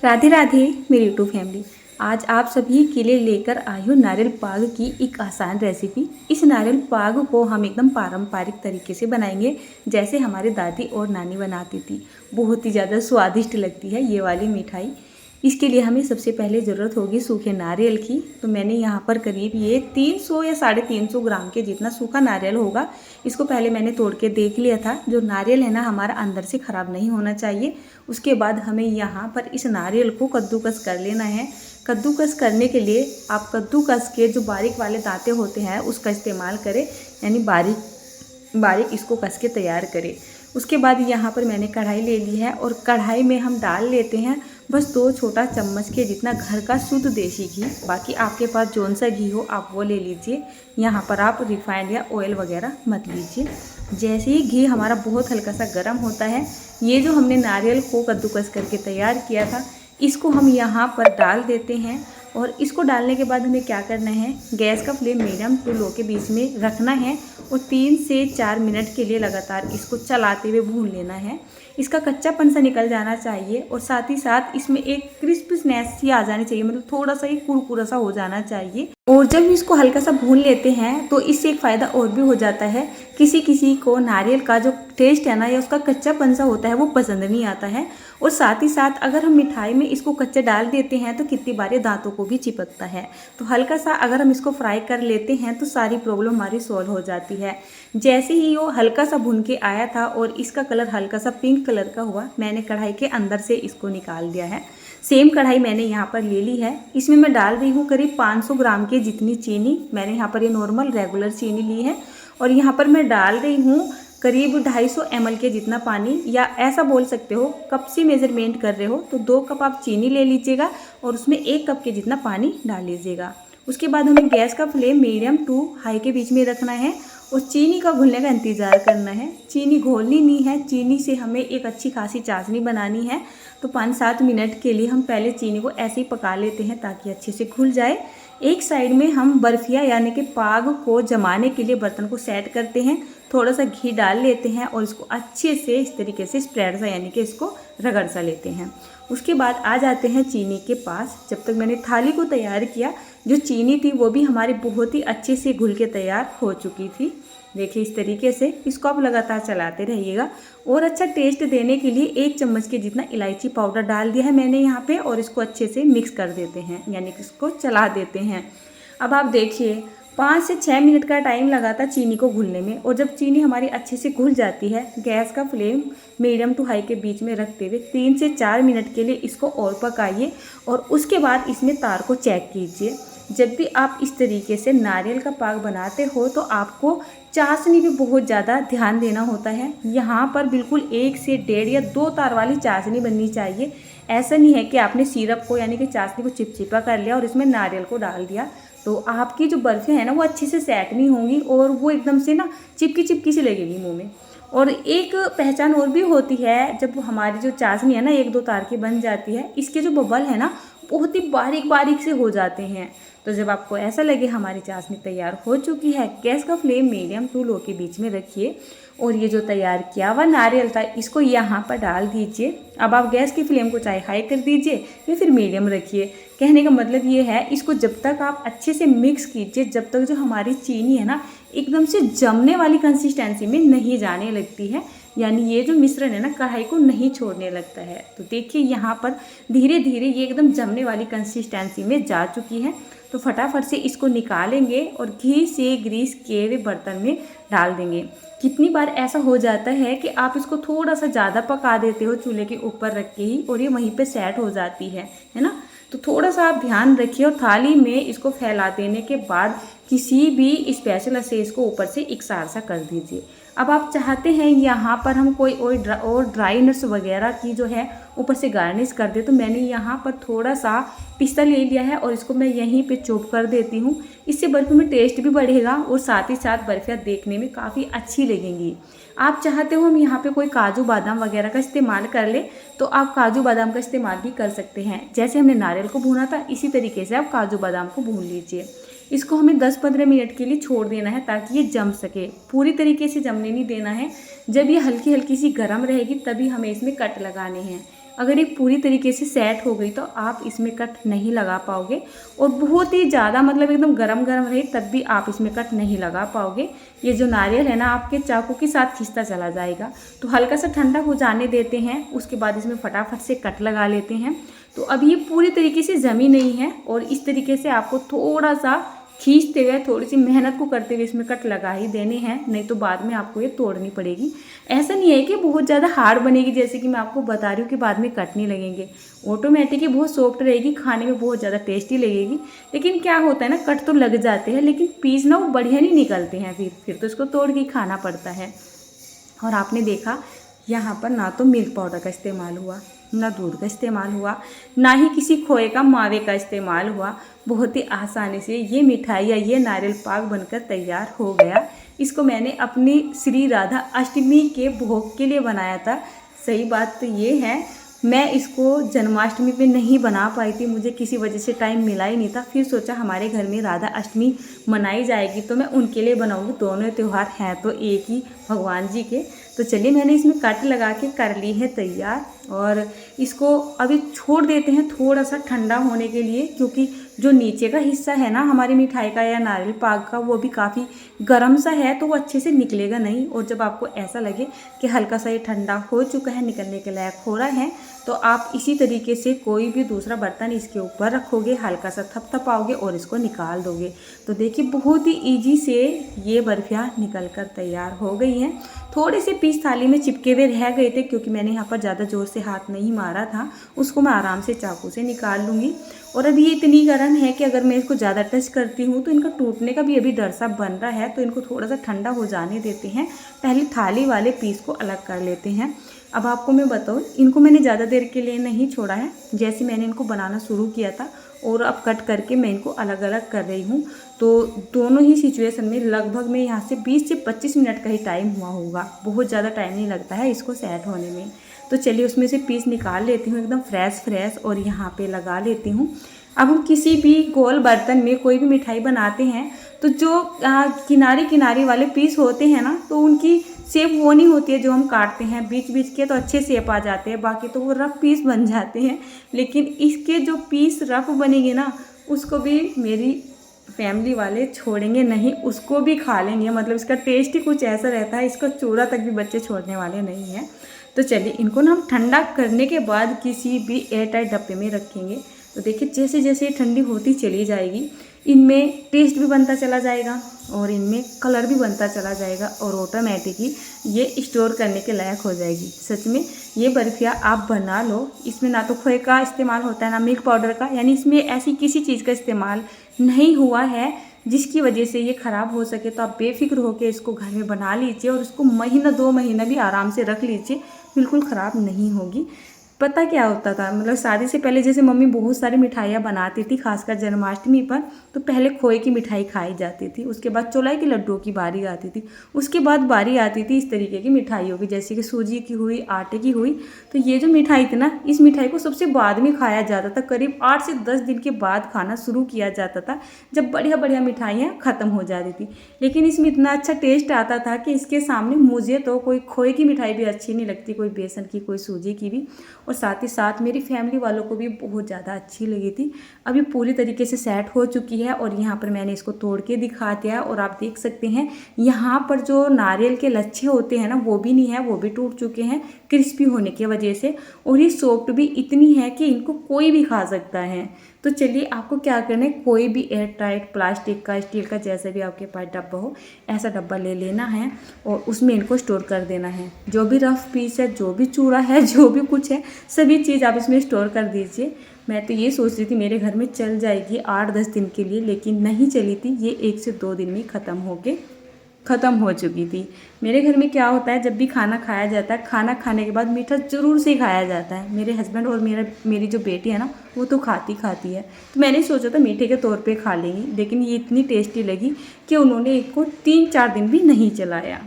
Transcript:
राधे राधे मेरी YouTube family. आज आप सभी के लिए लेकर आई हूँ नारियल पाग की एक आसान रेसिपी। इस नारियल पाग को हम एकदम पारंपरिक तरीके से बनाएंगे, जैसे हमारी दादी और नानी बनाती थी। बहुत ही ज़्यादा स्वादिष्ट लगती है ये वाली मिठाई। इसके लिए हमें सबसे पहले ज़रूरत होगी सूखे नारियल की। तो मैंने यहाँ पर करीब ये 300 या 350 ग्राम के जितना सूखा नारियल होगा। इसको पहले मैंने तोड़ के देख लिया था। जो नारियल है ना, हमारा अंदर से ख़राब नहीं होना चाहिए। उसके बाद हमें यहाँ पर इस नारियल को कद्दूकस कर लेना है। कद्दूकस करने के लिए आप कद्दूकस के जो बारीक वाले दांते होते हैं उसका इस्तेमाल करें, यानी बारीक बारीक इसको कस के तैयार करें। उसके बाद यहाँ पर मैंने कढ़ाई ले ली है और कढ़ाई में हम डाल लेते हैं बस 2 छोटा चम्मच के जितना घर का शुद्ध देसी घी। बाकी आपके पास जौन सा घी हो आप वो ले लीजिए। यहाँ पर आप रिफाइंड या ऑयल वगैरह मत लीजिए। जैसे ही घी हमारा बहुत हल्का सा गर्म होता है, ये जो हमने नारियल को कद्दूकस करके तैयार किया था इसको हम यहाँ पर डाल देते हैं। और इसको डालने के बाद हमें क्या करना है, गैस का फ्लेम मीडियम टू लो के बीच में रखना है और 3 से 4 मिनट के लिए लगातार इसको चलाते हुए भून लेना है। इसका कच्चापन सा निकल जाना चाहिए और साथ ही साथ इसमें एक क्रिस्पनेस सी आ जानी चाहिए, मतलब थोड़ा सा ये कुरकुरा सा हो जाना चाहिए। और जब इसको हल्का सा भून लेते हैं तो इससे एक फ़ायदा और भी हो जाता है। किसी किसी को नारियल का जो टेस्ट है ना, या उसका कच्चापन सा होता है वो पसंद नहीं आता है। और साथ ही साथ अगर हम मिठाई में इसको कच्चा डाल देते हैं तो कितनी बार ये दांतों को भी चिपकता है। तो हल्का सा अगर हम इसको फ्राई कर लेते हैं तो सारी प्रॉब्लम हमारी सॉल्व हो जाती है। जैसे ही वो हल्का सा भुन के आया था और इसका कलर हल्का सा पिंक कलर का हुआ, मैंने कढ़ाई के अंदर से इसको निकाल दिया है। सेम कढ़ाई मैंने यहाँ पर ले ली है। इसमें मैं डाल रही हूँ करीब 500 ग्राम की जितनी चीनी। मैंने यहाँ पर ये नॉर्मल रेगुलर चीनी ली है। और यहाँ पर मैं डाल रही हूँ करीब 250 ml के जितना पानी, या ऐसा बोल सकते हो कप से मेजरमेंट कर रहे हो तो 2 कप आप चीनी ले लीजिएगा और उसमें 1 कप के जितना पानी डाल लीजिएगा। उसके बाद हमें गैस का फ्लेम मीडियम टू हाई के बीच में रखना है और चीनी का घुलने का इंतज़ार करना है। चीनी घोलनी नहीं है, चीनी से हमें एक अच्छी खासी चाशनी बनानी है। तो 5-7 मिनट के लिए हम पहले चीनी को ऐसे ही पका लेते हैं ताकि अच्छे से घुल जाए। एक साइड में हम बर्फिया यानी कि पाग को जमाने के लिए बर्तन को सेट करते हैं। थोड़ा सा घी डाल लेते हैं और इसको अच्छे से इस तरीके से स्प्रेड सा यानी कि इसको रगड़ सा लेते हैं। उसके बाद आ जाते हैं चीनी के पास। जब तक मैंने थाली को तैयार किया, जो चीनी थी वो भी हमारी बहुत ही अच्छे से घुल के तैयार हो चुकी थी। देखिए इस तरीके से इसको आप लगातार चलाते रहिएगा। और अच्छा टेस्ट देने के लिए 1 चम्मच के जितना इलायची पाउडर डाल दिया है मैंने यहाँ पे, और इसको अच्छे से मिक्स कर देते हैं, यानी कि इसको चला देते हैं। अब आप देखिए 5 से 6 मिनट का टाइम लगा था चीनी को घुलने में। और जब चीनी हमारी अच्छे से घुल जाती है, गैस का फ्लेम मीडियम टू हाई के बीच में रखते हुए 3 से 4 मिनट के लिए इसको और पकाइए। और उसके बाद इसमें तार को चेक कीजिए। जब भी आप इस तरीके से नारियल का पाक बनाते हो तो आपको चाशनी भी बहुत ज़्यादा ध्यान देना होता है। यहाँ पर बिल्कुल 1 से 1.5 या 2 तार वाली चाशनी बननी चाहिए। ऐसा नहीं है कि आपने सिरप को यानी कि चाशनी को चिपचिपा कर लिया और इसमें नारियल को डाल दिया तो आपकी जो बर्फियाँ हैं ना वो अच्छे से सेट नहीं होंगी और वो एकदम से ना चिपकी चिपकी सी लगेगी मुँह में। और एक पहचान और भी होती है, जब हमारी जो चाशनी है ना 1-2 तार की बन जाती है, इसके जो बबल है ना बहुत ही बारीक बारीक से हो जाते हैं। तो जब आपको ऐसा लगे हमारी चाशनी तैयार हो चुकी है, गैस का फ्लेम मीडियम टू लो के बीच में रखिए और ये जो तैयार किया हुआ नारियल था इसको यहाँ पर डाल दीजिए। अब आप गैस की फ्लेम को चाहे हाई कर दीजिए या फिर मीडियम रखिए। कहने का मतलब ये है, इसको जब तक आप अच्छे से मिक्स कीजिए जब तक जो हमारी चीनी है ना एकदम से जमने वाली कंसिस्टेंसी में नहीं जाने लगती है, यानी ये जो मिश्रण है ना कढ़ाई को नहीं छोड़ने लगता है। तो देखिए यहाँ पर धीरे धीरे ये एकदम जमने वाली कंसिस्टेंसी में जा चुकी है। तो फटाफट से इसको निकालेंगे और घी से ग्रीस किए हुए बर्तन में डाल देंगे। कितनी बार ऐसा हो जाता है कि आप इसको थोड़ा सा ज़्यादा पका देते हो चूल्हे के ऊपर रख के ही और ये वहीं पे सेट हो जाती है ना। तो थोड़ा सा आप ध्यान रखिए और थाली में इसको फैला देने के बाद किसी भी स्पेशल से इसको ऊपर से इकसार सा कर दीजिए। अब आप चाहते हैं यहाँ पर हम कोई और ड्राई नट्स वगैरह की जो है ऊपर से गार्निश कर दे, तो मैंने यहाँ पर थोड़ा सा पिस्ता ले लिया है और इसको मैं यहीं पे चॉप कर देती हूँ। इससे बर्फ़ी में टेस्ट भी बढ़ेगा और साथ ही साथ बर्फ़ियाँ देखने में काफ़ी अच्छी लगेंगी। आप चाहते हो हम यहाँ पे कोई काजू बादाम वगैरह का इस्तेमाल कर ले तो आप काजू बादाम का इस्तेमाल भी कर सकते हैं। जैसे हमने नारियल को भूना था इसी तरीके से आप काजू बादाम को भून लीजिए। इसको हमें 10-15 मिनट के लिए छोड़ देना है ताकि ये जम सके। पूरी तरीके से जमने नहीं देना है। जब ये हल्की हल्की सी गर्म रहेगी तभी हमें इसमें कट लगाने हैं। अगर ये पूरी तरीके से सेट हो गई तो आप इसमें कट नहीं लगा पाओगे, और बहुत ही ज़्यादा मतलब एकदम गरम गरम रही तब भी आप इसमें कट नहीं लगा पाओगे। ये जो नारियल है ना आपके चाकू के साथ खिंचता चला जाएगा। तो हल्का सा ठंडा हो जाने देते हैं, उसके बाद इसमें फटाफट से कट लगा लेते हैं। तो अब ये पूरी तरीके से जमी नहीं है, और इस तरीके से आपको थोड़ा सा खींचते हुए, थोड़ी सी मेहनत को करते हुए इसमें कट लगा ही देने हैं, नहीं तो बाद में आपको ये तोड़नी पड़ेगी। ऐसा नहीं है कि बहुत ज़्यादा हार्ड बनेगी, जैसे कि मैं आपको बता रही हूँ कि बाद में कट नहीं लगेंगे। ऑटोमेटिक ही बहुत सॉफ्ट रहेगी, खाने में बहुत ज़्यादा टेस्टी लगेगी। लेकिन क्या होता है ना, कट तो लग जाते हैं लेकिन पीस ना वो बढ़िया नहीं निकलते हैं, फिर तो इसको तोड़ के खाना पड़ता है। और आपने देखा यहाँ पर ना तो मिल्क पाउडर का इस्तेमाल हुआ, ना दूध का इस्तेमाल हुआ, ना ही किसी खोए का मावे का इस्तेमाल हुआ। बहुत ही आसानी से ये मिठाई या ये नारियल पाक बनकर तैयार हो गया। इसको मैंने अपनी श्री राधा अष्टमी के भोग के लिए बनाया था। सही बात तो ये है, मैं इसको जन्माष्टमी पे नहीं बना पाई थी, मुझे किसी वजह से टाइम मिला ही नहीं था। फिर सोचा हमारे घर में राधा अष्टमी मनाई जाएगी तो मैं उनके लिए बनाऊंगी, दोनों त्यौहार हैं तो एक ही भगवान जी के। तो चलिए मैंने इसमें कट लगा के कर ली है तैयार, और इसको अभी छोड़ देते हैं थोड़ा सा ठंडा होने के लिए, क्योंकि जो नीचे का हिस्सा है ना हमारी मिठाई का या नारियल पाक का, वो भी काफ़ी गर्म सा है तो वो अच्छे से निकलेगा नहीं। और जब आपको ऐसा लगे कि हल्का सा ये ठंडा हो चुका है, निकलने के लायक हो रहा है, तो आप इसी तरीके से कोई भी दूसरा बर्तन इसके ऊपर रखोगे, हल्का सा थपथपाओगे और इसको निकाल दोगे। तो देखिए बहुत ही ईजी से ये बर्फियाँ निकल कर तैयार हो गई हैं। थोड़े से पीस थाली में चिपके हुए रह गए थे, क्योंकि मैंने यहाँ पर ज़्यादा ज़ोर से हाथ नहीं मारा था, उसको मैं आराम से चाकू से निकाल लूँगी। और अभी ये इतनी गर्म है कि अगर मैं इसको ज़्यादा टच करती हूँ तो इनका टूटने का भी अभी डर सा बन रहा है, तो इनको थोड़ा सा ठंडा हो जाने देते हैं। पहले थाली वाले पीस को अलग कर लेते हैं। अब आपको मैं बताऊँ, इनको मैंने ज़्यादा देर के लिए नहीं छोड़ा है, जैसे मैंने इनको बनाना शुरू किया था और अब कट करके मैं इनको अलग अलग कर रही हूँ। तो दोनों ही सिचुएशन में लगभग में यहाँ से 20 से 25 मिनट का ही टाइम हुआ होगा, बहुत ज़्यादा टाइम नहीं लगता है इसको सेट होने में। तो चलिए उसमें से पीस निकाल लेती हूँ एकदम फ्रेश और यहाँ पे लगा लेती हूँ। अब हम किसी भी गोल बर्तन में कोई भी मिठाई बनाते हैं तो जो किनारी वाले पीस होते हैं ना, तो उनकी शेप वो नहीं होती है जो हम काटते हैं बीच बीच के, तो अच्छे शेप आ जाते हैं, बाकी तो वो रफ पीस बन जाते हैं। लेकिन इसके जो पीस रफ बनेंगे ना, उसको भी मेरी फैमिली वाले छोड़ेंगे नहीं, उसको भी खा लेंगे। मतलब इसका टेस्ट ही कुछ ऐसा रहता है, इसका चूरा तक भी बच्चे छोड़ने वाले नहीं हैं। तो चलिए इनको ना हम ठंडा करने के बाद किसी भी एयरटाइट डब्बे में रखेंगे। तो देखिए जैसे जैसे ये ठंडी होती चली जाएगी, इनमें टेस्ट भी बनता चला जाएगा और इनमें कलर भी बनता चला जाएगा, और ऑटोमेटिकली ये स्टोर करने के लायक हो जाएगी। सच में ये बर्फियाँ आप बना लो, इसमें ना तो खोए का इस्तेमाल होता है ना मिल्क पाउडर का, यानी इसमें ऐसी किसी चीज़ का इस्तेमाल नहीं हुआ है जिसकी वजह से ये ख़राब हो सके। तो आप बेफिक्र होकर इसको घर में बना लीजिए और इसको महीना 2 महीना भी आराम से रख लीजिए, बिल्कुल ख़राब नहीं होगी। पता क्या होता था, मतलब शादी से पहले जैसे मम्मी बहुत सारी मिठाइयाँ बनाती थी, खासकर जन्माष्टमी पर, तो पहले खोए की मिठाई खाई जाती थी, उसके बाद चौलाई के लड्डुओं की बारी आती थी, उसके बाद बारी आती थी इस तरीके की मिठाइयों की, जैसे कि सूजी की हुई, आटे की हुई। तो ये जो मिठाई थी ना, इस मिठाई को सबसे बाद में खाया जाता था, करीब 8 से 10 दिन के बाद खाना शुरू किया जाता था, जब बढ़िया बढ़िया मिठाइयाँ ख़त्म हो जाती थी। लेकिन इसमें इतना अच्छा टेस्ट आता था कि इसके सामने मुझे तो कोई खोए की मिठाई भी अच्छी नहीं लगती, कोई बेसन की, कोई सूजी की भी, और साथ ही साथ मेरी फैमिली वालों को भी बहुत ज़्यादा अच्छी लगी थी। अभी पूरी तरीके से सेट हो चुकी है और यहाँ पर मैंने इसको तोड़ के दिखा दिया है, और आप देख सकते हैं यहाँ पर जो नारियल के लच्छे होते हैं ना, वो भी नहीं है, वो भी टूट चुके हैं क्रिस्पी होने की वजह से, और ये सॉफ्ट भी इतनी है कि इनको कोई भी खा सकता है। तो चलिए आपको क्या करना है, कोई भी एयर टाइट प्लास्टिक का, स्टील का, जैसे भी आपके पास डब्बा हो, ऐसा डब्बा ले लेना है और उसमें इनको स्टोर कर देना है। जो भी रफ पीस है, जो भी चूड़ा है, जो भी कुछ है, सभी चीज़ आप इसमें स्टोर कर दीजिए। मैं तो ये सोच रही थी मेरे घर में चल जाएगी 8-10 दिन के लिए, लेकिन नहीं चली थी, ये 1 से 2 दिन में ख़त्म हो चुकी थी। मेरे घर में क्या होता है, जब भी खाना खाया जाता है, खाना खाने के बाद मीठा ज़रूर से खाया जाता है। मेरे हस्बैंड और मेरी जो बेटी है ना, वो तो खाती है। तो मैंने सोचा था मीठे के तौर पे खा लेंगी, लेकिन ये इतनी टेस्टी लगी कि उन्होंने इसको 3-4 दिन भी नहीं चलाया।